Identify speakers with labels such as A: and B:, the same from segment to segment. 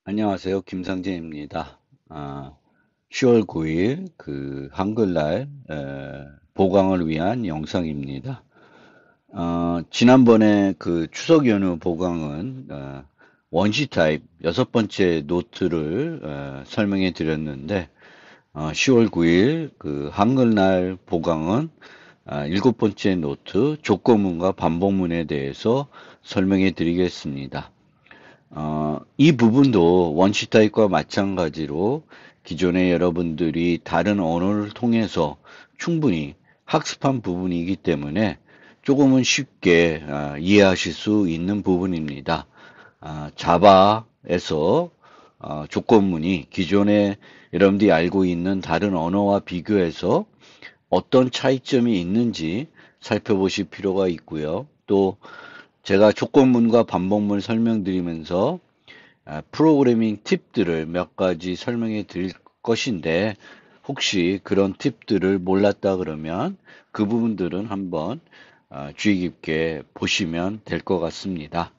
A: 안녕하세요. 김상재입니다. 10월 9일 한글날 보강을 위한 영상입니다. 지난번에 추석 연휴 보강은 원시 타입 여섯 번째 노트를 설명해 드렸는데 10월 9일 한글날 보강은 일곱 번째 노트 조건문과 반복문에 대해서 설명해 드리겠습니다. 이 부분도 원시 타입과 마찬가지로 기존에 여러분들이 다른 언어를 통해서 충분히 학습한 부분이기 때문에 조금은 쉽게 이해하실 수 있는 부분입니다. 자바에서 조건문이 기존에 여러분들이 알고 있는 다른 언어와 비교해서 어떤 차이점이 있는지 살펴보실 필요가 있고요. 또 제가 조건문과 반복문 설명드리면서 프로그래밍 팁들을 몇 가지 설명해 드릴 것인데 혹시 그런 팁들을 몰랐다 그러면 그 부분들은 한번 주의 깊게 보시면 될 것 같습니다.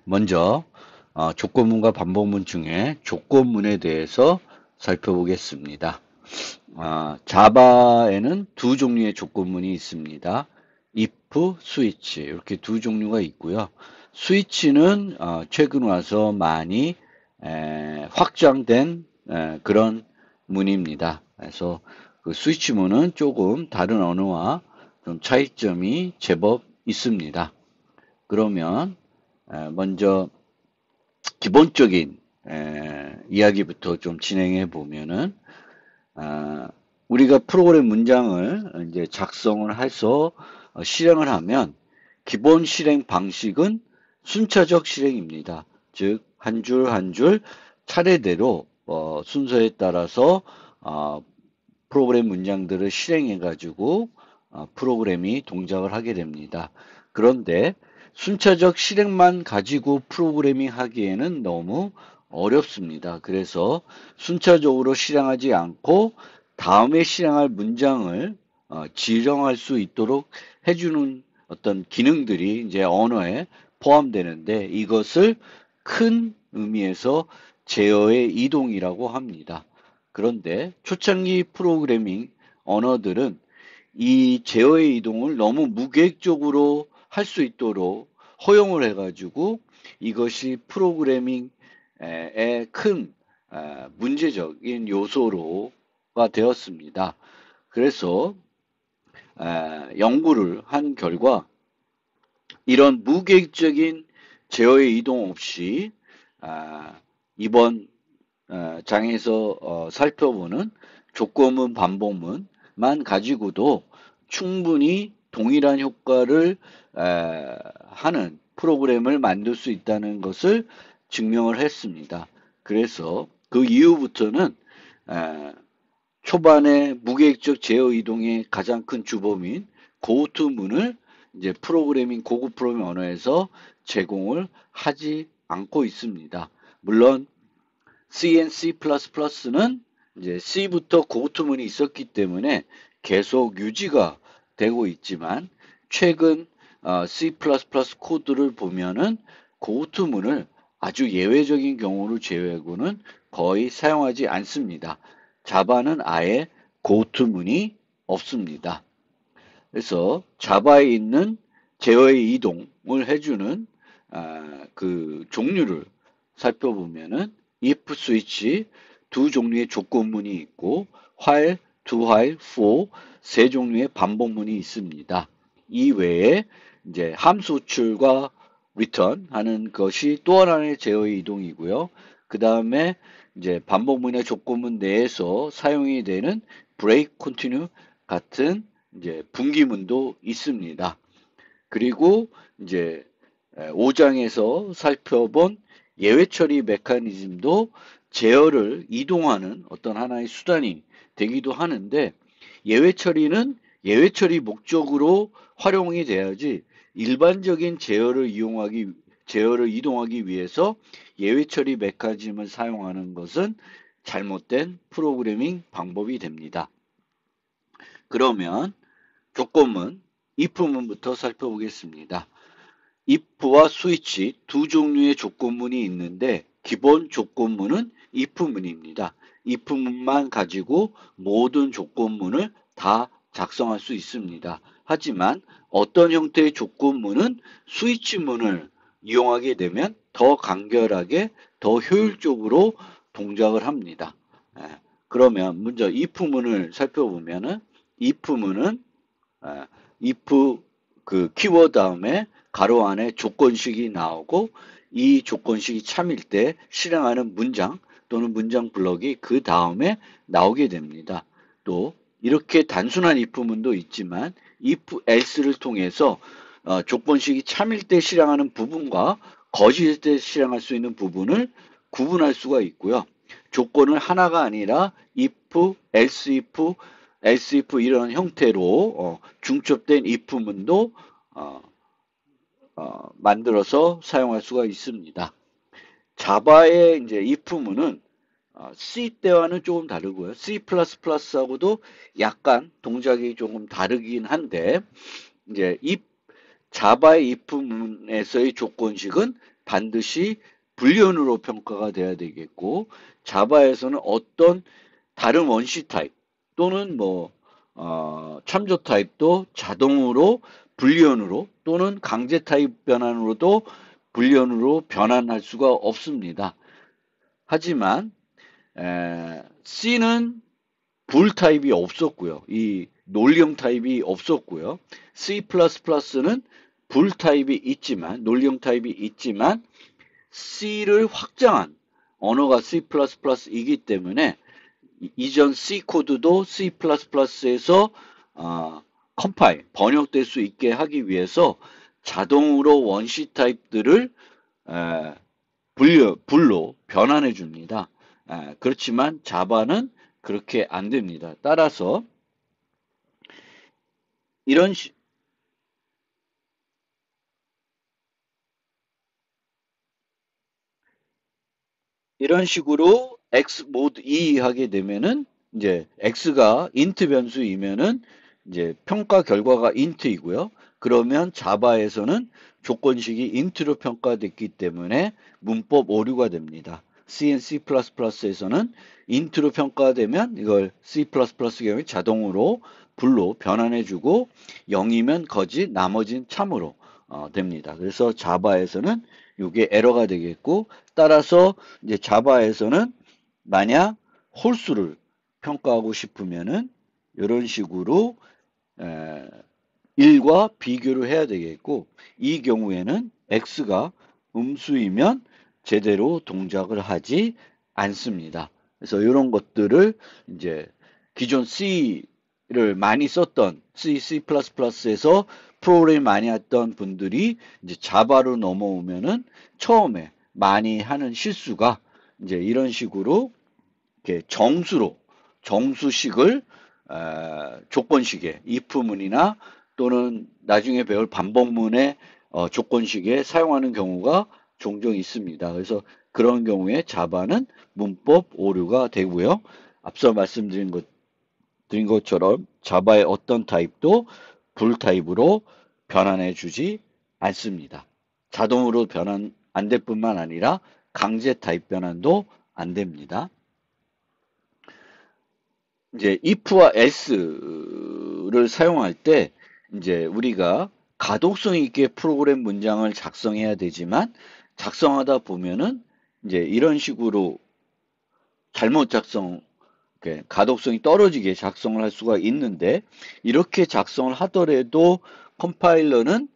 A: 먼저 조건문과 반복문 중에 조건문에 대해서 살펴보겠습니다. 자바에는 두 종류의 조건문이 있습니다. if, switch 이렇게 두 종류가 있고요. 스위치는 최근 와서 많이 확장된 그런 문입니다. 그래서 그 스위치문은 조금 다른 언어와 좀 차이점이 제법 있습니다. 그러면 먼저 기본적인 이야기부터 좀 진행해 보면은 아, 우리가 프로그램 문장을 이제 작성을 해서 실행을 하면 기본 실행 방식은 순차적 실행입니다. 즉, 한 줄 한 줄 차례대로 순서에 따라서 어, 프로그램 문장들을 실행해 가지고 프로그램이 동작을 하게 됩니다. 그런데 순차적 실행만 가지고 프로그래밍 하기에는 너무 어렵습니다. 그래서 순차적으로 실행하지 않고 다음에 실행할 문장을 지정할 수 있도록 해주는 어떤 기능들이 이제 언어에 포함되는데 이것을 큰 의미에서 제어의 이동이라고 합니다. 그런데 초창기 프로그래밍 언어들은 이 제어의 이동을 너무 무계획적으로 할 수 있도록 허용을 해가지고 이것이 프로그래밍의 큰 문제적인 요소로가 되었습니다. 그래서 연구를 한 결과 이런 무계획적인 제어의 이동 없이 이번 장에서 살펴보는 조건문, 반복문만 가지고도 충분히 동일한 효과를 하는 프로그램을 만들 수 있다는 것을 증명을 했습니다. 그래서 그 이후부터는 에, 초반에 무계획적 제어 이동의 가장 큰 주범인 고투문을 이제 프로그래밍 고급 프로그래밍 언어에서 제공을 하지 않고 있습니다. 물론 C and C++는 이제 C부터 고투문이 있었기 때문에 계속 유지가 되고 있지만 최근 C++ 코드를 보면은 고투문을 아주 예외적인 경우를 제외하고는 거의 사용하지 않습니다. 자바는 아예 고투문이 없습니다. 그래서 자바에 있는 제어의 이동을 해주는 그 종류를 살펴보면은 if 스위치 두 종류의 조건문이 있고 while, do while, for 세 종류의 반복문이 있습니다. 이 외에 이제 함수 호출과 return 하는 것이 또 하나의 제어의 이동이고요. 그 다음에 이제 반복문의 조건문 내에서 사용이 되는 break, continue 같은 이제 분기문도 있습니다. 그리고 이제 5장에서 살펴본 예외 처리 메커니즘도 제어를 이동하는 어떤 하나의 수단이 되기도 하는데 예외 처리는 예외 처리 목적으로 활용이 돼야지 일반적인 제어를 이동하기 위해서 예외 처리 메커니즘을 사용하는 것은 잘못된 프로그래밍 방법이 됩니다. 그러면 조건문, if문부터 살펴보겠습니다. if와 스위치 두 종류의 조건문이 있는데 기본 조건문은 if문입니다. if문만 가지고 모든 조건문을 다 작성할 수 있습니다. 하지만 어떤 형태의 조건문은 스위치문을 이용하게 되면 더 간결하게 더 효율적으로 동작을 합니다. 그러면 먼저 if문을 살펴보면은 if문은 if 그 키워드 다음에 가로 안에 조건식이 나오고 이 조건식이 참일 때 실행하는 문장 또는 문장 블럭이 그 다음에 나오게 됩니다. 또 이렇게 단순한 if문도 있지만 if else를 통해서 조건식이 참일 때 실행하는 부분과 거짓일 때 실행할 수 있는 부분을 구분할 수가 있고요. 조건을 하나가 아니라 if, else if 이런 형태로 중첩된 if문도 만들어서 사용할 수가 있습니다. 자바의 이제 if문은 C 때와는 조금 다르고요. C++하고도 약간 동작이 조금 다르긴 한데 이제 자바의 if문에서의 조건식은 반드시 불리언으로 평가가 돼야 되겠고 자바에서는 어떤 다른 원시 타입 또는 참조 타입도 자동으로 불리언으로 또는 강제 타입 변환으로도 불리언으로 변환할 수가 없습니다. 하지만 C는 불 타입이 없었고요. 이 논리형 타입이 없었고요. C++는 불 타입이 있지만 논리형 타입이 있지만 C를 확장한 언어가 C++이기 때문에 이전 C 코드도 C++에서 컴파일, 번역될 수 있게 하기 위해서 자동으로 원시 타입들을 불로 변환해 줍니다. 그렇지만 자바는 그렇게 안 됩니다. 따라서 이런 식으로 x mod 2 하게 되면은 이제 x가 int 변수이면은 이제 평가 결과가 int이고요. 그러면 자바에서는 조건식이 int로 평가됐기 때문에 문법 오류가 됩니다. C and C++에서는 int로 평가되면 이걸 C++ 경우에 자동으로 불로 변환해주고 0이면 거짓, 나머지는 참으로 됩니다. 그래서 자바에서는 이게 에러가 되겠고 따라서 이제 자바에서는 만약 홀수를 평가하고 싶으면은 이런 식으로 1과 비교를 해야 되겠고 이 경우에는 x가 음수이면 제대로 동작을 하지 않습니다. 그래서 이런 것들을 이제 기존 C를 많이 썼던 C++에서 프로그램 많이 했던 분들이 이제 자바로 넘어오면은 처음에 많이 하는 실수가 이제 이런 식으로 이렇게 정수식을 조건식에 if문이나 또는 나중에 배울 반복문의 조건식에 사용하는 경우가 종종 있습니다. 그래서 그런 경우에 자바는 문법 오류가 되고요. 앞서 말씀드린 것처럼 자바의 어떤 타입도 불 타입으로 변환해 주지 않습니다. 자동으로 변환 안 될 뿐만 아니라 강제 타입 변환도 안 됩니다. 이제 if와 else를 사용할 때 이제 우리가 가독성 있게 프로그램 문장을 작성해야 되지만 작성하다 보면은 이제 이런 식으로 잘못 가독성이 떨어지게 작성을 할 수가 있는데 이렇게 작성을 하더라도 컴파일러는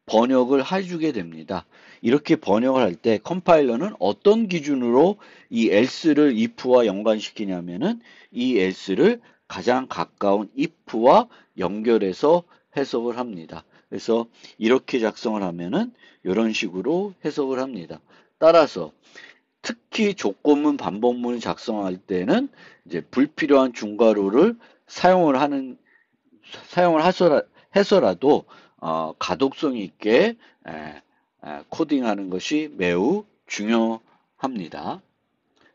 A: 번역을 해주게 됩니다. 이렇게 번역을 할 때 컴파일러는 어떤 기준으로 이 else를 if와 연관시키냐면은 이 else를 가장 가까운 if와 연결해서 해석을 합니다. 그래서 이렇게 작성을 하면은 이런 식으로 해석을 합니다. 따라서 특히 조건문 반복문을 작성할 때는 이제 불필요한 중괄호를 사용을 해서라도 가독성 있게 코딩하는 것이 매우 중요합니다.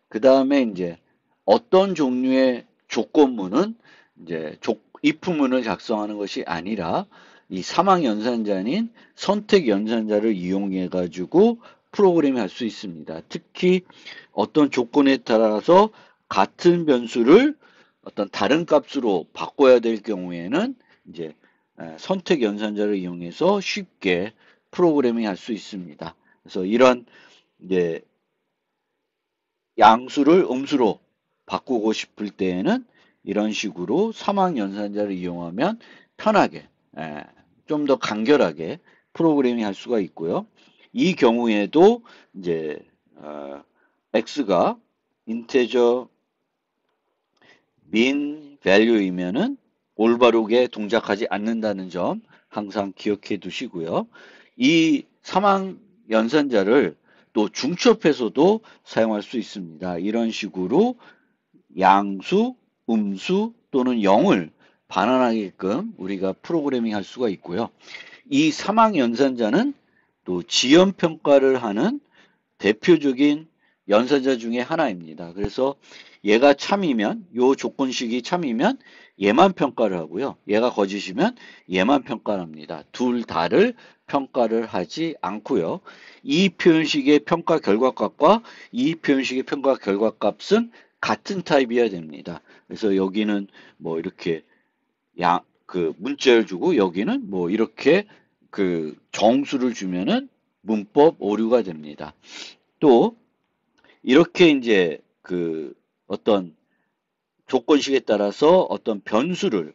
A: 그 다음에 이제 어떤 종류의 조건문은 이제 if문을 작성하는 것이 아니라 이 사망 연산자인 선택 연산자를 이용해 가지고 프로그래밍 할 수 있습니다. 특히 어떤 조건에 따라서 같은 변수를 어떤 다른 값으로 바꿔야 될 경우에는 이제 선택 연산자를 이용해서 쉽게 프로그래밍 할 수 있습니다. 그래서 이런 이제 양수를 음수로 바꾸고 싶을 때에는 이런 식으로 사막 연산자를 이용하면 편하게 좀 더 간결하게 프로그래밍 할 수가 있고요. 이 경우에도 이제 x가 인테저 min value이면은 올바르게 동작하지 않는다는 점 항상 기억해 두시고요. 이 사막 연산자를 또 중첩해서도 사용할 수 있습니다. 이런 식으로 양수, 음수 또는 0을 반환하게끔 우리가 프로그래밍 할 수가 있고요. 이 사막 연산자는 또 지연 평가를 하는 대표적인 연산자 중에 하나입니다. 그래서 얘가 참이면 요 조건식이 참이면 얘만 평가를 하고요. 얘가 거짓이면 얘만 평가를 합니다. 둘 다를 평가를 하지 않고요. 이 표현식의 평가 결과값과 이 표현식의 평가 결과값은 같은 타입이어야 됩니다. 그래서 여기는 뭐 이렇게 그 문자를 주고 여기는 뭐 이렇게 그 정수를 주면은 문법 오류가 됩니다. 또 이렇게 이제 그 어떤 조건식에 따라서 어떤 변수를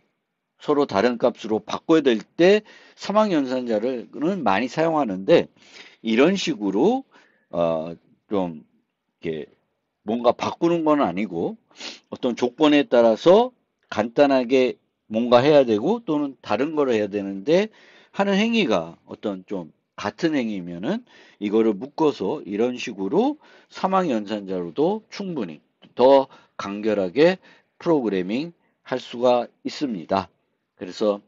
A: 서로 다른 값으로 바꿔야 될 때 사막연산자를 많이 사용하는데 이런 식으로 좀 이렇게 뭔가 바꾸는 건 아니고 어떤 조건에 따라서 간단하게 뭔가 해야 되고 또는 다른 걸 해야 되는데 하는 행위가 어떤 좀 같은 행위면은 이거를 묶어서 이런 식으로 사막 연산자로도 충분히 더 간결하게 프로그래밍 할 수가 있습니다. 그래서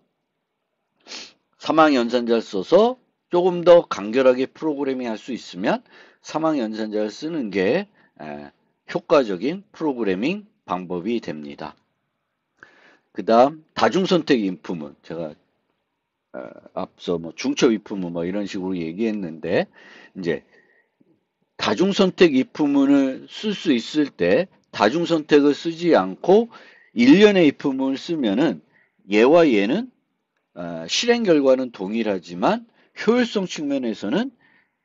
A: 사막 연산자를 써서 조금 더 간결하게 프로그래밍 할 수 있으면 사막 연산자를 쓰는 게 효과적인 프로그래밍 방법이 됩니다. 그 다음 다중선택 인프문 제가 앞서 뭐 중첩 인프문 뭐 이런 식으로 얘기했는데 이제 다중선택 if문을 쓸 수 있을 때 다중선택을 쓰지 않고 일련의 if문을 쓰면은 얘와 얘는 실행 결과는 동일하지만 효율성 측면에서는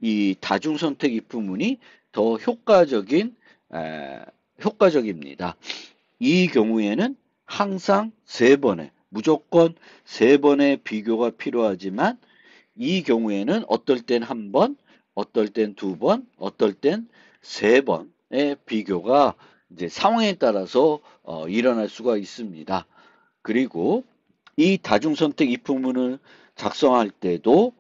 A: 이 다중선택 if문이 더 효과적입니다. 이 경우에는 항상 무조건 세 번의 비교가 필요하지만 이 경우에는 어떨 땐 한 번, 어떨 땐 두 번, 어떨 땐 세 번의 비교가 이제 상황에 따라서 일어날 수가 있습니다. 그리고 이 다중선택 if문을 작성할 때도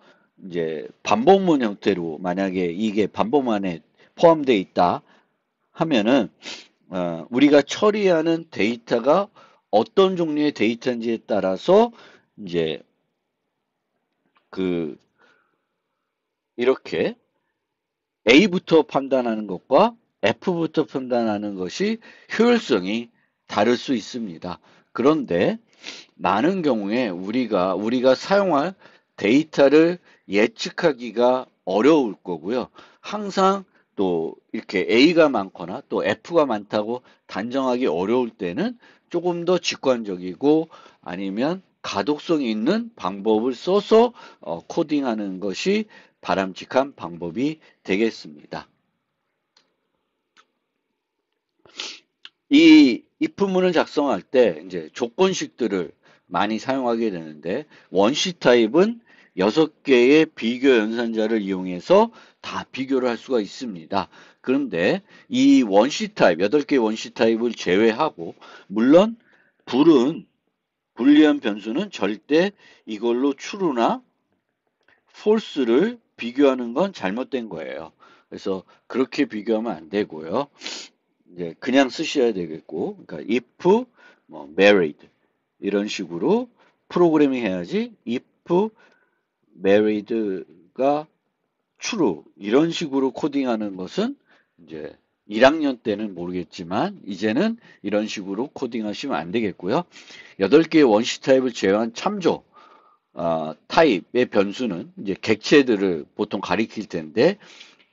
A: 이제 반복문 형태로 만약에 이게 반복문에 포함되어 있다 하면은 우리가 처리하는 데이터가 어떤 종류의 데이터인지에 따라서 이제 그 이렇게 A부터 판단하는 것과 F부터 판단하는 것이 효율성이 다를 수 있습니다. 그런데 많은 경우에 우리가 사용할 데이터를 예측하기가 어려울 거고요. 항상 또 이렇게 A가 많거나 또 F가 많다고 단정하기 어려울 때는 조금 더 직관적이고 아니면 가독성이 있는 방법을 써서 코딩하는 것이 바람직한 방법이 되겠습니다. 이 if문을 작성할 때 이제 조건식들을 많이 사용하게 되는데 원시 타입은 6개의 비교 연산자를 이용해서 다 비교를 할 수가 있습니다. 그런데 이 원시 타입, 8개의 원시 타입을 제외하고 물론 불리한 변수는 절대 이걸로 true나 false를 비교하는 건 잘못된 거예요. 그래서 그렇게 비교하면 안 되고요. 이제 그냥 쓰셔야 되겠고, 그러니까 if 뭐 married 이런 식으로 프로그래밍 해야지. if married가 true 이런 식으로 코딩하는 것은 이제 1학년 때는 모르겠지만 이제는 이런 식으로 코딩하시면 안 되겠고요. 8개의 원시 타입을 제외한 참조 타입의 변수는 이제 객체들을 보통 가리킬 텐데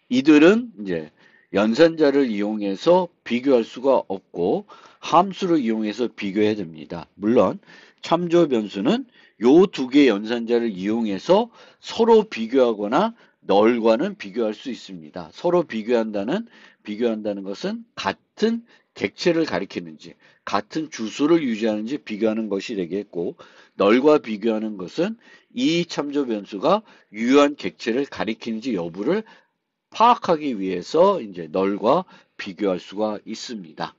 A: 이들은 이제 연산자를 이용해서 비교할 수가 없고 함수를 이용해서 비교해야 됩니다. 물론 참조 변수는 요 두 개의 연산자를 이용해서 서로 비교하거나 널과는 비교할 수 있습니다. 서로 비교한다는 것은 같은 객체를 가리키는지 같은 주소를 유지하는지 비교하는 것이 되겠고, 널과 비교하는 것은 이 참조 변수가 유효한 객체를 가리키는지 여부를 파악하기 위해서 이제 널과 비교할 수가 있습니다.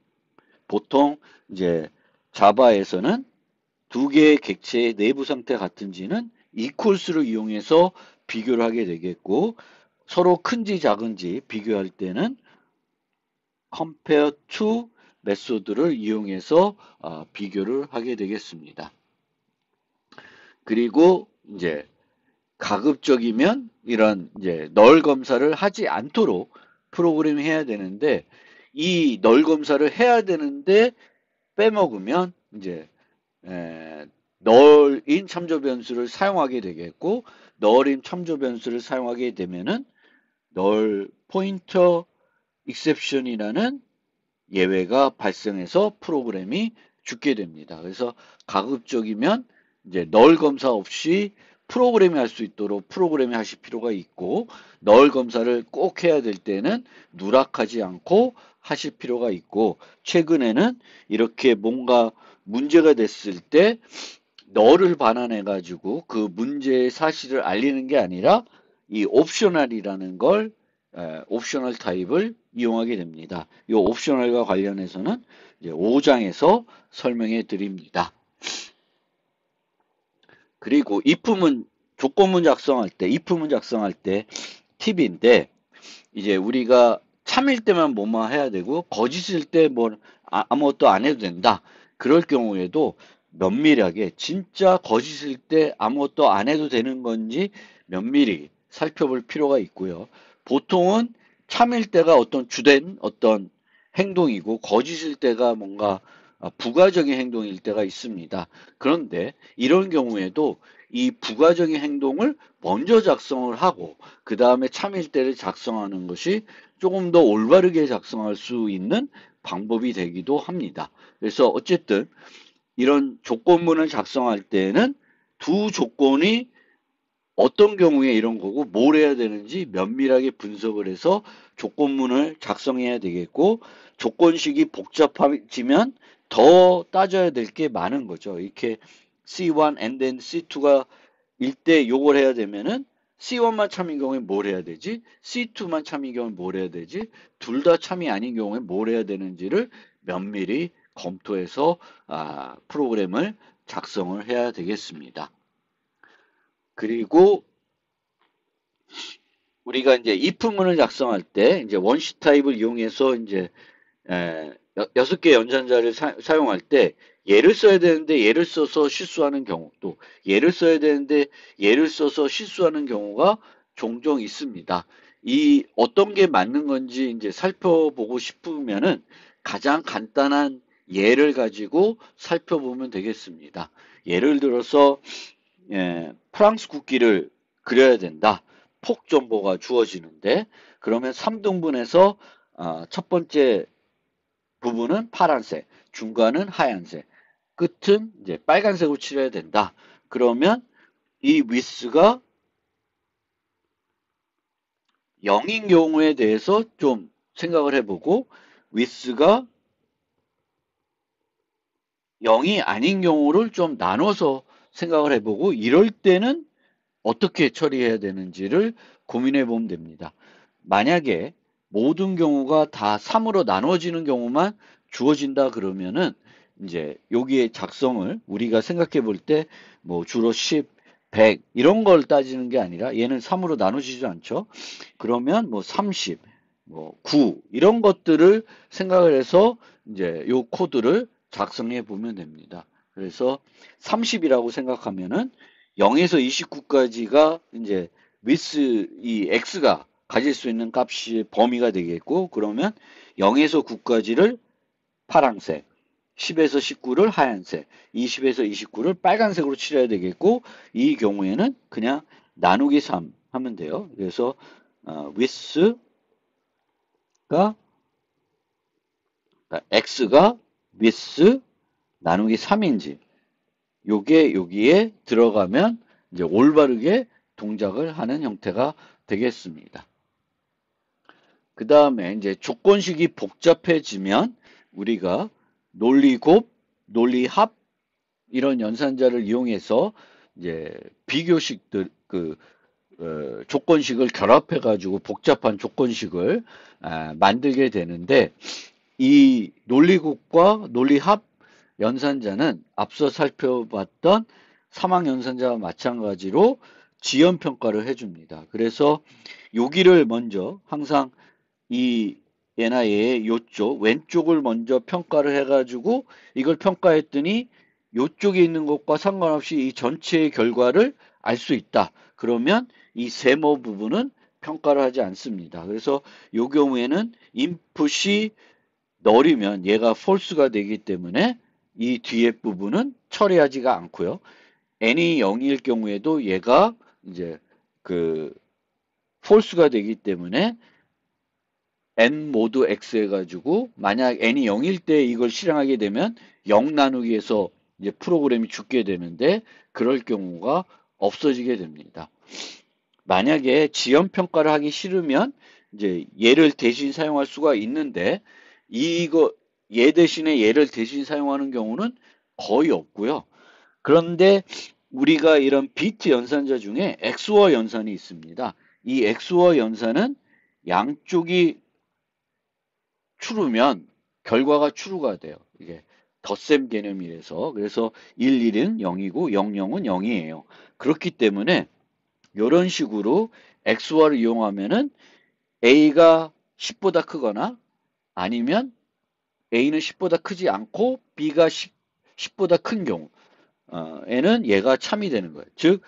A: 보통 이제 자바에서는 두 개의 객체의 내부 상태가 같은지는 equals를 이용해서 비교를 하게 되겠고, 서로 큰지 작은지 비교할 때는 compare to 메소드를 이용해서 비교를 하게 되겠습니다. 그리고 이제 가급적이면 이런 이제 널 검사를 하지 않도록 프로그램이 해야 되는데, 이 널 검사를 해야 되는데 빼먹으면 이제 널인 참조 변수를 사용하게 되겠고, 널인 참조 변수를 사용하게 되면은 널 포인터 익셉션이라는 예외가 발생해서 프로그램이 죽게 됩니다. 그래서 가급적이면 이제 널 검사 없이 프로그램이 할 수 있도록 프로그램이 하실 필요가 있고, 널 검사를 꼭 해야 될 때는 누락하지 않고 하실 필요가 있고, 최근에는 이렇게 뭔가 문제가 됐을 때 널을 반환해 가지고 그 문제의 사실을 알리는 게 아니라 이 옵셔널이라는 걸 옵셔널 타입을 이용하게 됩니다. 이 옵셔널과 관련해서는 이제 5장에서 설명해 드립니다. 그리고 if문 조건문 작성할 때, if문 작성할 때 팁인데, 이제 우리가 참일 때만 뭐뭐 해야 되고 거짓일 때 뭐 아무것도 안 해도 된다. 그럴 경우에도 면밀하게 진짜 거짓일 때 아무것도 안 해도 되는 건지 면밀히 살펴볼 필요가 있고요. 보통은 참일 때가 어떤 주된 어떤 행동이고 거짓일 때가 뭔가 부가적인 행동일 때가 있습니다. 그런데 이런 경우에도 이 부가적인 행동을 먼저 작성을 하고 그 다음에 참일 때를 작성하는 것이 조금 더 올바르게 작성할 수 있는 방법이 되기도 합니다. 그래서 어쨌든 이런 조건문을 작성할 때는 두 조건이 어떤 경우에 이런 거고 뭘 해야 되는지 면밀하게 분석을 해서 조건문을 작성해야 되겠고, 조건식이 복잡해지면 더 따져야 될 게 많은 거죠. 이렇게 C1 and then C2가 일 때 요걸 해야 되면은 C1만 참인 경우에 뭘 해야 되지? C2만 참인 경우에 뭘 해야 되지? 둘 다 참이 아닌 경우에 뭘 해야 되는지를 면밀히 검토해서 프로그램을 작성을 해야 되겠습니다. 그리고 우리가 이제 if문을 작성할 때 이제 원시 타입을 이용해서 이제 6개 연산자를 사용할 때 예를 써야 되는데 예를 써서 실수하는 경우, 또 예를 써야 되는데 예를 써서 실수하는 경우가 종종 있습니다. 이 어떤 게 맞는 건지 이제 살펴보고 싶으면은 가장 간단한 예를 가지고 살펴보면 되겠습니다. 예를 들어서 프랑스 국기를 그려야 된다. 폭 정보가 주어지는데, 그러면 3등분해서 첫 번째 부분은 파란색, 중간은 하얀색, 끝은 이제 빨간색으로 칠해야 된다. 그러면 이 위스가 0인 경우에 대해서 좀 생각을 해보고, 위스가 0이 아닌 경우를 좀 나눠서 생각을 해보고, 이럴 때는 어떻게 처리해야 되는지를 고민해 보면 됩니다. 만약에 모든 경우가 다 3으로 나눠지는 경우만 주어진다 그러면은 이제 여기에 작성을 우리가 생각해 볼 때 뭐 주로 10, 100 이런 걸 따지는 게 아니라, 얘는 3으로 나눠지지 않죠. 그러면 뭐 30, 뭐 9 이런 것들을 생각을 해서 이제 요 코드를 작성해 보면 됩니다. 그래서 30이라고 생각하면은 0에서 29까지가 이제 with 이 x가 가질 수 있는 값이 범위가 되겠고, 그러면 0에서 9까지를 파란색, 10에서 19를 하얀색, 20에서 29를 빨간색으로 칠해야 되겠고, 이 경우에는 그냥 나누기 3 하면 돼요. 그래서 with x가 with 나누기 3인지 요게 여기에 들어가면 이제 올바르게 동작을 하는 형태가 되겠습니다. 그 다음에 이제 조건식이 복잡해지면 우리가 논리곱, 논리합 이런 연산자를 이용해서 이제 비교식들 조건식을 결합해 가지고 복잡한 조건식을 만들게 되는데 이 논리곱과 논리합 연산자는 앞서 살펴봤던 사망 연산자와 마찬가지로 지연 평가를 해줍니다. 그래서 여기를 먼저 항상 이 얘나 얘의 요쪽 왼쪽을 먼저 평가를 해가지고 이걸 평가했더니 요쪽에 있는 것과 상관없이 이 전체의 결과를 알 수 있다. 그러면 이 세모 부분은 평가를 하지 않습니다. 그래서 이 경우에는 인풋이 널이면 얘가 false가 되기 때문에 이 뒤에 부분은 처리하지가 않고요. n이 0일 경우에도 얘가 이제 false가 되기 때문에 n 모두 x 해가지고 만약 n이 0일 때 이걸 실행하게 되면 0 나누기에서 이제 프로그램이 죽게 되는데 그럴 경우가 없어지게 됩니다. 만약에 지연 평가를 하기 싫으면 이제 얘를 대신 사용할 수가 있는데 얘 대신에 얘를 대신 사용하는 경우는 거의 없고요. 그런데 우리가 이런 비트 연산자 중에 XOR 연산이 있습니다. 이 XOR 연산은 양쪽이 true면 결과가 true가 돼요. 이게 덧셈 개념이라서 그래서 1, 1은 0이고 0, 0은 0이에요. 그렇기 때문에 이런 식으로 XOR을 이용하면은 A가 10보다 크거나 아니면 A는 10보다 크지 않고 B가 10보다 큰 경우에는 얘가 참이 되는 거예요. 즉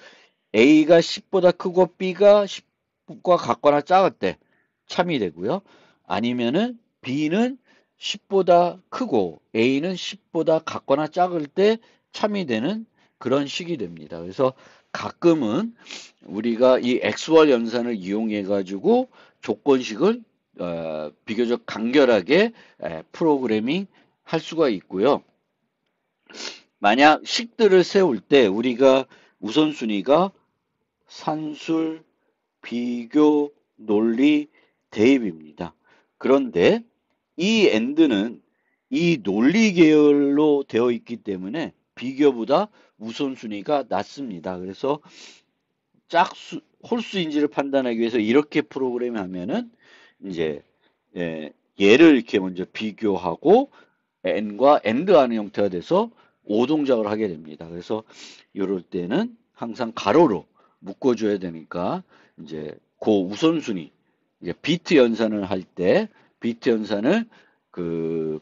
A: A가 10보다 크고 B가 10과 같거나 작을 때 참이 되고요. 아니면은 B는 10보다 크고 A는 10보다 같거나 작을 때 참이 되는 그런 식이 됩니다. 그래서 가끔은 우리가 이 XOR 연산을 이용해 가지고 조건식을 비교적 간결하게 프로그래밍 할 수가 있고요. 만약 식들을 세울 때 우리가 우선순위가 산술, 비교, 논리, 대입입니다. 그런데 이 AND는 이 논리 계열로 되어 있기 때문에 비교보다 우선순위가 낮습니다. 그래서 홀수인지를 판단하기 위해서 이렇게 프로그램하면은 이제 얘를 이렇게 먼저 비교하고 n과 AND하는 형태가 돼서 오동작을 하게 됩니다. 그래서 이럴 때는 항상 가로로 묶어줘야 되니까 이제 그 우선순위 이제 비트 연산을 할 때 비트 연산을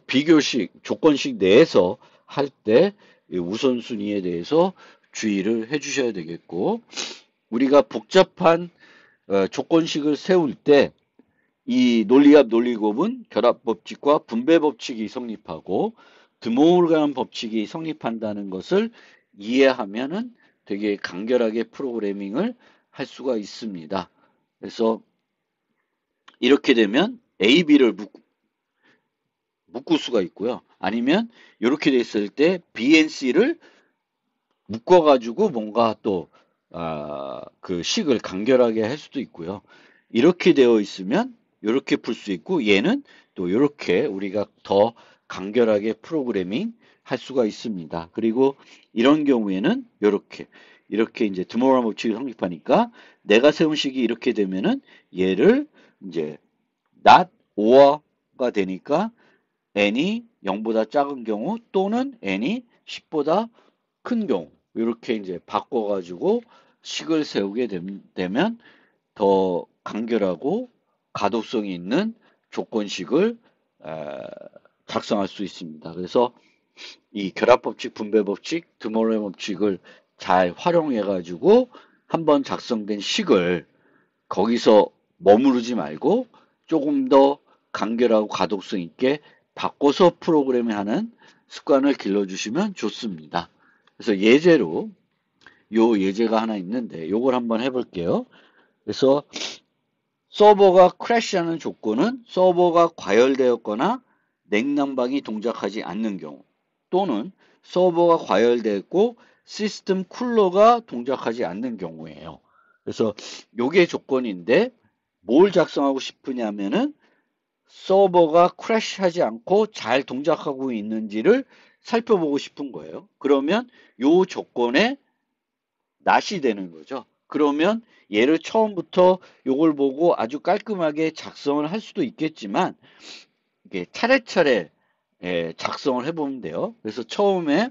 A: 비교식 조건식 내에서 할 때 우선순위에 대해서 주의를 해주셔야 되겠고 우리가 복잡한 조건식을 세울 때 이 논리합 논리곱은 결합법칙과 분배법칙이 성립하고 드모르간 법칙이 성립한다는 것을 이해하면은 되게 간결하게 프로그래밍을 할 수가 있습니다. 그래서 이렇게 되면 A, B를 묶을 수가 있고요. 아니면 이렇게 됐을 때 B, N, C를 묶어가지고 뭔가 또 그 식을 간결하게 할 수도 있고요. 이렇게 되어 있으면 이렇게 풀 수 있고 얘는 또 이렇게 우리가 더 간결하게 프로그래밍 할 수가 있습니다. 그리고 이런 경우에는 이렇게 이제 드모란 법칙이 성립하니까 내가 세운 식이 이렇게 되면은 얘를 이제 not or가 되니까 n이 0보다 작은 경우 또는 n이 10보다 큰 경우 이렇게 이제 바꿔가지고 식을 세우게 되면 더 간결하고 가독성이 있는 조건식을 작성할 수 있습니다. 그래서 이 결합법칙, 분배법칙, 드모레 법칙을 잘 활용해 가지고 한번 작성된 식을 거기서 머무르지 말고 조금 더 간결하고 가독성 있게 바꿔서 프로그램을 하는 습관을 길러주시면 좋습니다. 그래서 예제로 요 예제가 하나 있는데 요걸 한번 해볼게요. 그래서 서버가 크래시하는 조건은 서버가 과열되었거나 냉난방이 동작하지 않는 경우, 또는 서버가 과열되었고 시스템 쿨러가 동작하지 않는 경우예요. 그래서 요게 조건인데 뭘 작성하고 싶으냐면은 서버가 크래시하지 않고 잘 동작하고 있는지를 살펴보고 싶은 거예요. 그러면 요 조건에 낫이 되는 거죠. 그러면 얘를 처음부터 요걸 보고 아주 깔끔하게 작성을 할 수도 있겠지만 이게 차례차례 작성을 해보면 돼요. 그래서 처음에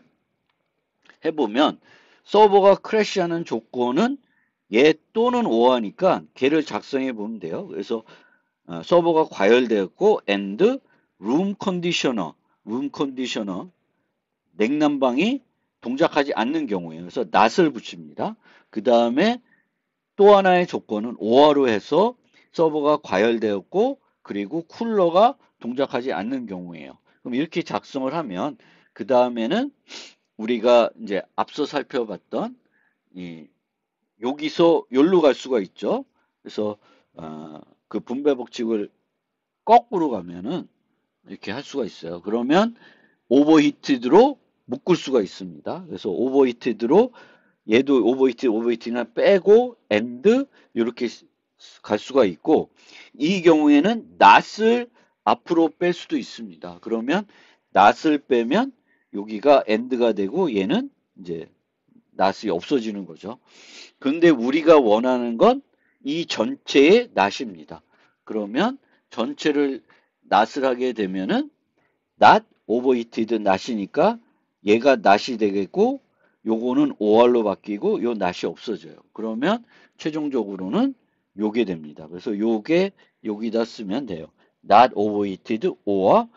A: 해보면 서버가 크래시하는 조건은 얘 또는 오하니까 걔를 작성해 보면 돼요. 그래서 서버가 과열되었고 and room conditioner 냉난방이 동작하지 않는 경우에요. 그래서 not을 붙입니다. 그 다음에 또 하나의 조건은 or로 해서 서버가 과열되었고 그리고 쿨러가 동작하지 않는 경우에요. 그럼 이렇게 작성을 하면 그 다음에는 우리가 이제 앞서 살펴봤던 이 여기서 여기로 갈 수가 있죠. 그래서 그 분배 법칙을 거꾸로 가면은 이렇게 할 수가 있어요. 그러면 오버히트드로 묶을 수가 있습니다. 그래서 오버히트드로 얘도 오버히트는 빼고 and 이렇게 갈 수가 있고 이 경우에는 not을 앞으로 뺄 수도 있습니다. 그러면 not을 빼면 여기가 and가 되고 얘는 이제 not이 없어지는 거죠. 근데 우리가 원하는 건 이 전체의 not입니다. 그러면 전체를 not을 하게 되면은 not overheated not이니까 얘가 not이 되겠고 요거는 or로 바뀌고 요 not이 없어져요. 그러면 최종적으로는 요게 됩니다. 그래서 요게 여기다 쓰면 돼요. not overheated or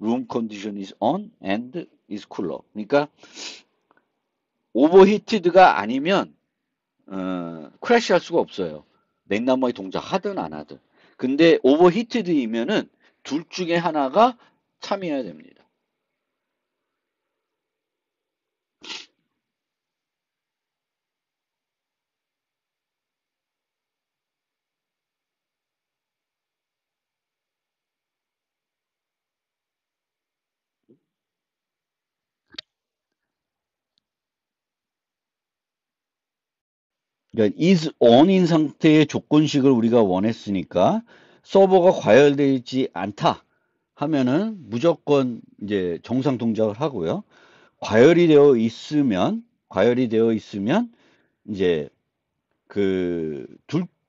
A: room condition is on and is cooler. 그러니까 overheated가 아니면 크래시 할 수가 없어요. 냉난방이 동작하든 안 하든. 근데 오버히트드이면은 둘 중에 하나가 참여해야 됩니다. 그러니까 is on인 상태의 조건식을 우리가 원했으니까 서버가 과열되지 않다 하면은 무조건 이제 정상 동작을 하고요. 과열이 되어 있으면 이제 그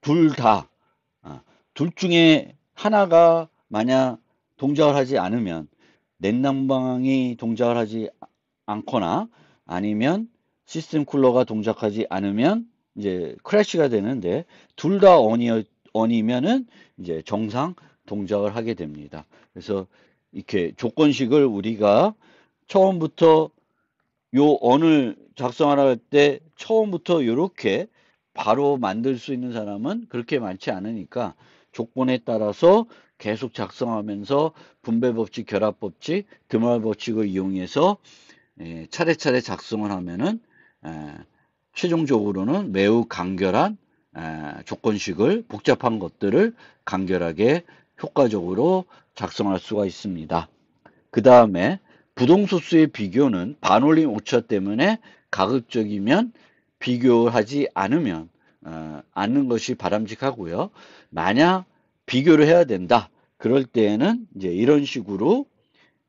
A: 둘 다, 둘 중에 하나가 만약 동작을 하지 않으면 냉난방이 동작을 하지 않거나 아니면 시스템 쿨러가 동작하지 않으면 이제 크래시가 되는데 둘 다 on이면은 이제 정상 동작을 하게 됩니다. 그래서 이렇게 조건식을 우리가 처음부터 요 on을 작성하라 할 때 처음부터 이렇게 바로 만들 수 있는 사람은 그렇게 많지 않으니까 조건에 따라서 계속 작성하면서 분배법칙, 결합법칙, 드말법칙을 이용해서 차례차례 작성을 하면은 최종적으로는 매우 간결한 조건식을 복잡한 것들을 간결하게 효과적으로 작성할 수가 있습니다. 그 다음에 부동소수의 비교는 반올림 오차 때문에 가급적이면 비교하지 않는 것이 바람직하고요. 만약 비교를 해야 된다. 그럴 때에는 이제 이런 식으로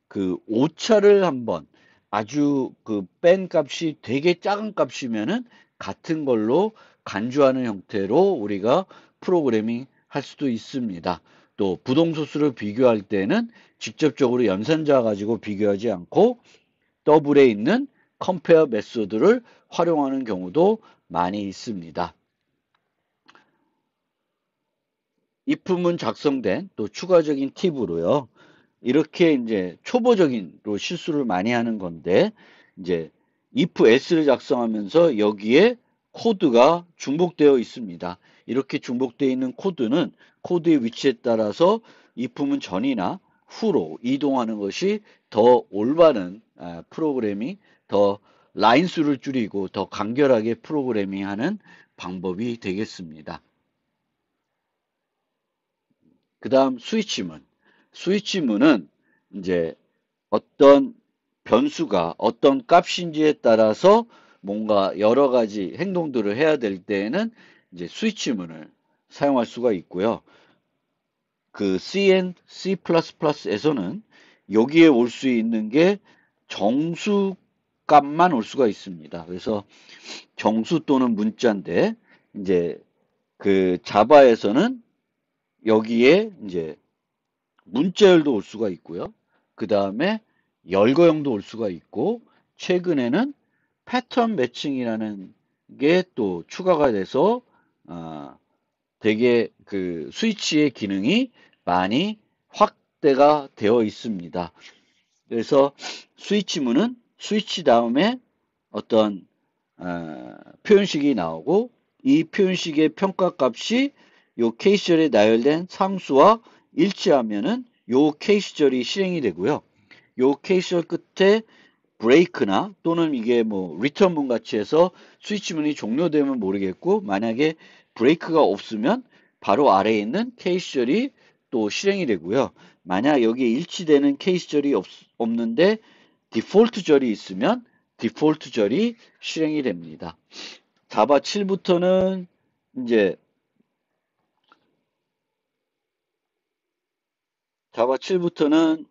A: 그 오차를 한번 아주 그 뺀 값이 되게 작은 값이면은 같은 걸로 간주하는 형태로 우리가 프로그래밍 할 수도 있습니다. 또 부동소수를 비교할 때는 직접적으로 연산자 가지고 비교하지 않고 더블에 있는 컴페어 메소드를 활용하는 경우도 많이 있습니다. if문 작성된 또 추가적인 팁으로요. 이렇게 이제 초보적인로 실수를 많이 하는 건데 이제 if s를 작성하면서 여기에 코드가 중복되어 있습니다. 이렇게 중복되어 있는 코드는 코드의 위치에 따라서 if문 전이나 후로 이동하는 것이 더 올바른 프로그래밍, 더 라인 수를 줄이고 더 간결하게 프로그래밍하는 방법이 되겠습니다. 그 다음 스위치문. 스위치문은 이제 어떤 변수가 어떤 값인지에 따라서 뭔가 여러 가지 행동들을 해야 될 때에는 이제 스위치문을 사용할 수가 있고요. 그 C++에서는 여기에 올 수 있는 게 정수 값만 올 수가 있습니다. 그래서 정수 또는 문자인데 이제 그 자바에서는 여기에 이제 문자열도 올 수가 있고요. 그 다음에 열거형도 올 수가 있고 최근에는 패턴 매칭이라는 게 또 추가가 돼서 되게 그 스위치의 기능이 많이 확대가 되어 있습니다. 그래서 스위치문은 스위치 다음에 어떤 표현식이 나오고 이 표현식의 평가값이 요 K시절에 나열된 상수와 일치하면은 요 K시절이 실행이 되고요. 요 K시절 끝에 브레이크나 또는 이게 뭐 리턴문 같이 해서 스위치문이 종료되면 모르겠고 만약에 브레이크가 없으면 바로 아래에 있는 K시절이 또 실행이 되고요. 만약 여기에 일치되는 K시절이 없는데 디폴트 절이 있으면 디폴트 절이 실행이 됩니다. 자바 7부터는 이제 자바 7부터는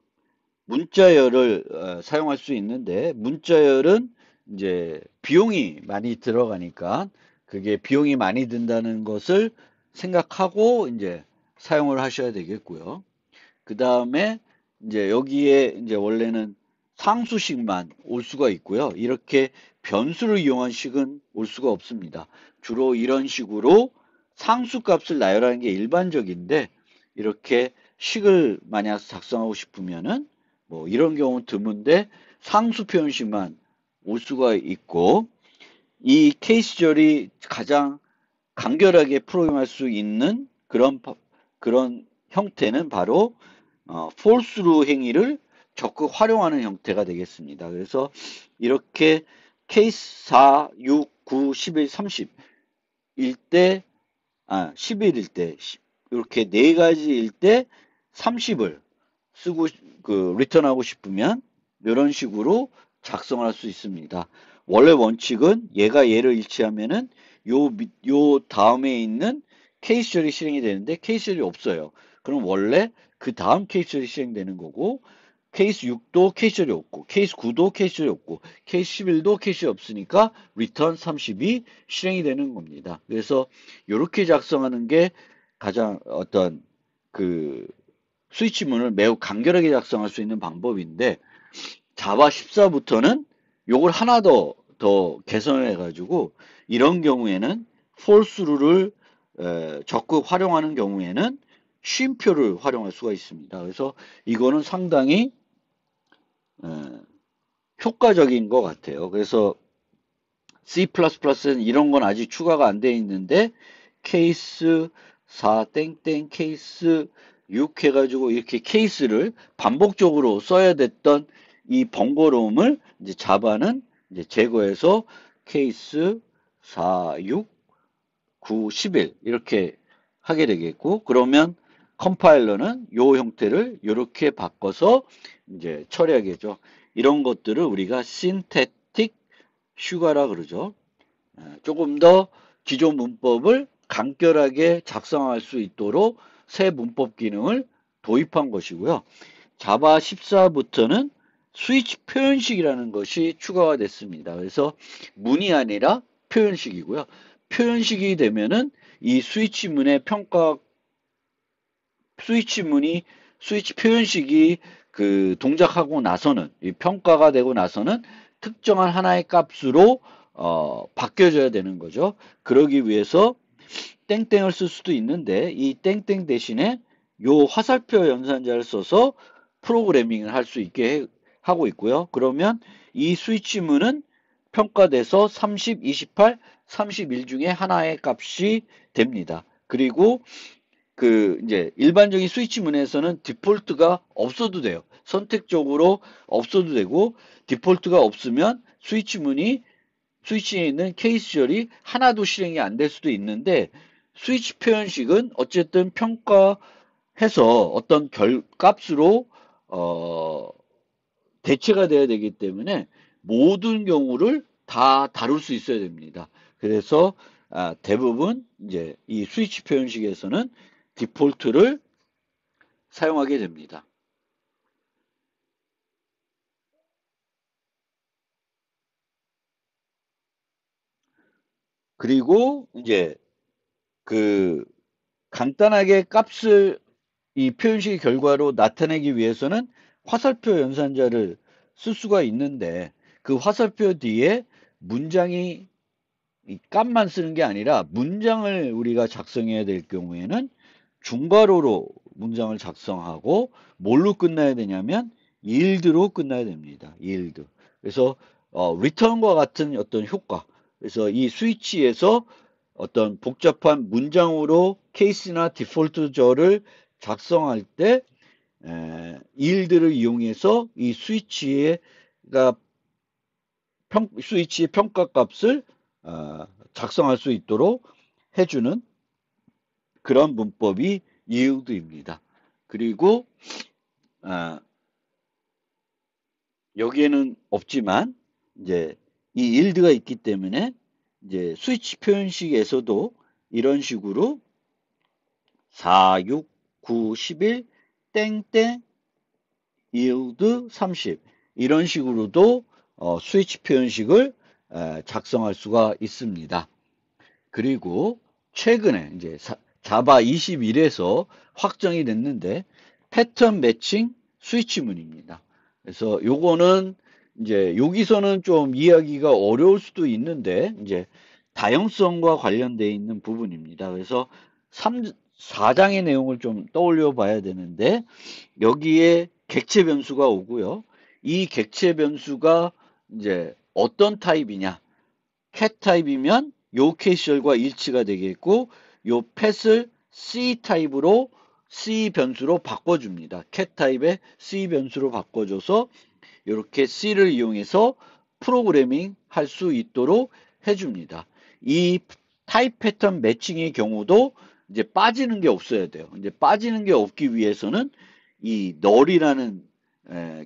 A: 문자열을 사용할 수 있는데 문자열은 이제 비용이 많이 들어가니까 그게 비용이 많이 든다는 것을 생각하고 이제 사용을 하셔야 되겠고요. 그 다음에 이제 여기에 이제 원래는 상수식만 올 수가 있고요. 이렇게 변수를 이용한 식은 올 수가 없습니다. 주로 이런 식으로 상수값을 나열하는 게 일반적인데 이렇게 식을 만약 작성하고 싶으면은 뭐 이런 경우는 드문데 상수 표현식만 올 수가 있고 이 케이스절이 가장 간결하게 프로그램할 수 있는 그런 형태는 바로 폴스루 행위를 적극 활용하는 형태가 되겠습니다. 그래서 이렇게 케이스 4, 6, 9, 11, 30일 때, 11일 때, 이렇게 네 가지일 때 30을 쓰고, 리턴하고 싶으면 이런 식으로 작성을 할 수 있습니다. 원래 원칙은 얘가 얘를 일치하면은 요 다음에 있는 케이스절이 실행이 되는데 케이스절이 없어요. 그럼 원래 그 다음 케이스절이 실행되는 거고 케이스 6도 케이스절이 없고 케이스 9도 케이스절이 없고 케이스 11도 케이스절이 없으니까 return 30이 실행이 되는 겁니다. 그래서 이렇게 작성하는 게 가장 어떤 그 스위치문을 매우 간결하게 작성할 수 있는 방법인데 자바 14부터는 요걸 하나 더 개선을 해가지고 이런 경우에는 false를 적극 활용하는 경우에는 쉼표를 활용할 수가 있습니다. 그래서 이거는 상당히 효과적인 것 같아요. 그래서 C++는 이런 건 아직 추가가 안 돼 있는데 케이스 4 땡땡 케이스 6 해가지고 이렇게 케이스를 반복적으로 써야 됐던 이 번거로움을 이제 자바는 이제 제거해서 케이스 4, 6, 9, 11 이렇게 하게 되겠고 그러면 컴파일러는 요 형태를 이렇게 바꿔서 이제 처리하겠죠. 이런 것들을 우리가 신테틱 슈가라 그러죠. 조금 더 기존 문법을 간결하게 작성할 수 있도록 새 문법 기능을 도입한 것이고요. 자바 14부터는 스위치 표현식이라는 것이 추가가 됐습니다. 그래서 문이 아니라 표현식이고요. 표현식이 되면은 이 스위치문의 스위치 표현식이 그 동작하고 나서는 이 평가가 되고 나서는 특정한 하나의 값으로 바뀌어져야 되는 거죠. 그러기 위해서 땡땡을 쓸 수도 있는데 이 땡땡 대신에 요 화살표 연산자를 써서 프로그래밍을 할 수 있게 하고 있고요. 그러면 이 스위치문은 평가돼서 30, 28, 31 중에 하나의 값이 됩니다. 그리고 그 이제 일반적인 스위치문에서는 디폴트가 없어도 돼요. 선택적으로 없어도 되고 디폴트가 없으면 스위치에 있는 케이스절이 하나도 실행이 안 될 수도 있는데 스위치 표현식은 어쨌든 해서 어떤 값으로 대체가 돼야 되기 때문에 모든 경우를 다 다룰 수 있어야 됩니다. 그래서 대부분 이제 이 스위치 표현식에서는 디폴트를 사용하게 됩니다. 그리고 이제 그 간단하게 값을 이 표현식의 결과로 나타내기 위해서는 화살표 연산자를 쓸 수가 있는데 그 화살표 뒤에 문장이 이 값만 쓰는 게 아니라 문장을 우리가 작성해야 될 경우에는 중괄호로 문장을 작성하고 뭘로 끝나야 되냐면 yield로 끝나야 됩니다. yield. 그래서 return과 같은 어떤 효과. 그래서 이 스위치에서 어떤 복잡한 문장으로 케이스나 디폴트절을 작성할 때 yield를 이용해서 이 스위치의 평가값을 작성할 수 있도록 해주는 그런 문법이 yield입니다. 그리고 여기에는 없지만 이제 이 yield가 있기 때문에 이제 스위치 표현식에서도 이런 식으로 4, 6, 9, 11, 땡땡, yield 30 이런 식으로도 스위치 표현식을 작성할 수가 있습니다. 그리고 최근에 이제 자바 21에서 확정이 됐는데 패턴 매칭 스위치문입니다. 그래서 요거는 이제 여기서는 좀 이해하기가 어려울 수도 있는데 이제 다형성과 관련되어 있는 부분입니다. 그래서 4장의 내용을 좀 떠올려 봐야 되는데 여기에 객체 변수가 오고요. 이 객체 변수가 이제 어떤 타입이냐? cat 타입이면 요 케이스절과 일치가 되겠고 요 pet을 C 타입으로 C 변수로 바꿔줍니다. cat 타입의 C 변수로 바꿔줘서 이렇게 C를 이용해서 프로그래밍 할 수 있도록 해줍니다. 이 타입 패턴 매칭의 경우도 이제 빠지는 게 없어야 돼요. 이제 빠지는 게 없기 위해서는 이 null이라는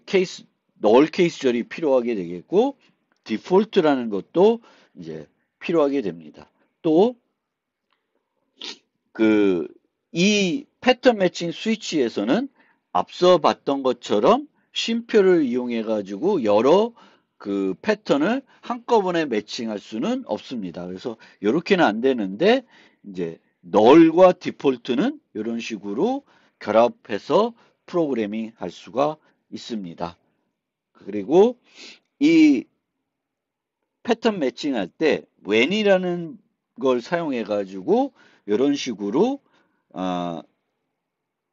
A: 케이스, null 케이스절이 필요하게 되겠고 디폴트라는 것도 이제 필요하게 됩니다. 또 이 패턴 매칭 스위치에서는 앞서 봤던 것처럼 쉼표를 이용해 가지고 여러 그 패턴을 한꺼번에 매칭할 수는 없습니다. 그래서 이렇게는 안 되는데 이제 null과 디폴트는 이런 식으로 결합해서 프로그래밍 할 수가 있습니다. 그리고 이 패턴 매칭할 때 when이라는 걸 사용해 가지고 이런 식으로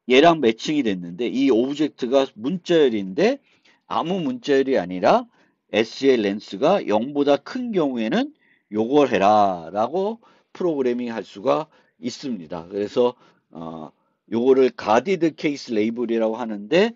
A: 얘랑 매칭이 됐는데 이 오브젝트가 문자열인데 아무 문자열이 아니라 s의 렌스가 0보다 큰 경우에는 요걸 해라 라고 프로그래밍 할 수가 있습니다. 그래서 요거를 guarded case label이라고 하는데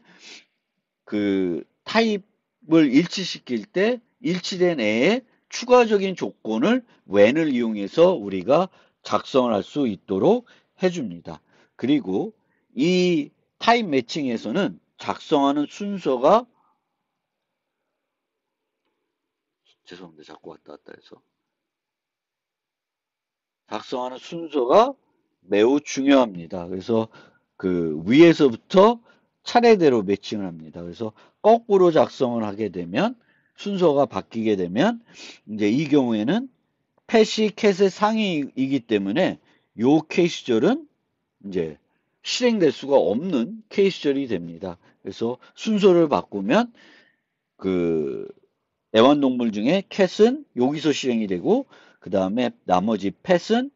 A: 그 타입을 일치시킬 때 일치된 애에 추가적인 조건을 when을 이용해서 우리가 작성을 할 수 있도록 해줍니다. 그리고 이 타입 매칭에서는 작성하는 순서가 죄송합니다. 자꾸 왔다 갔다 해서 작성하는 순서가 매우 중요합니다. 그래서 그 위에서부터 차례대로 매칭을 합니다. 그래서 거꾸로 작성을 하게 되면 순서가 바뀌게 되면 이제 이 경우에는 펫이 캣의 상위이기 때문에 요 케이스절은 이제 실행될 수가 없는 케이스절이 됩니다. 그래서 순서를 바꾸면 그 애완동물 중에 캣은 여기서 실행이 되고 그 다음에 나머지 펫은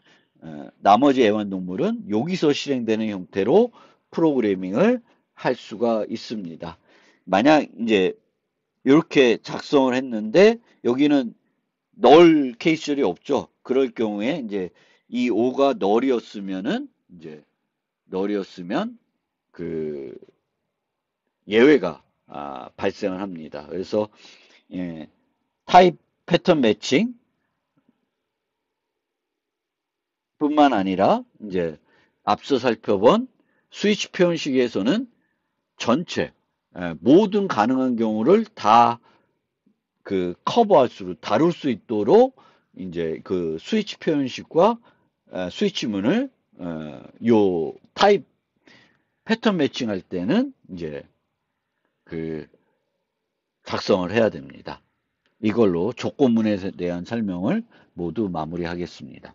A: 나머지 애완동물은 여기서 실행되는 형태로 프로그래밍을 할 수가 있습니다. 만약 이제 이렇게 작성을 했는데 여기는 널 케이스절이 없죠. 그럴 경우에 이제 이 5가 널이었으면은 이제 널이었으면 그 예외가 발생을 합니다. 그래서 예, 타입 패턴 매칭 뿐만 아니라 이제 앞서 살펴본 스위치 표현식에서는 전체 모든 가능한 경우를 다 그 커버할 수 다룰 수 있도록 이제 그 스위치 표현식과 스위치문을 요 타입 패턴 매칭할 때는 이제 그 작성을 해야 됩니다. 이걸로 조건문에 대한 설명을 모두 마무리하겠습니다.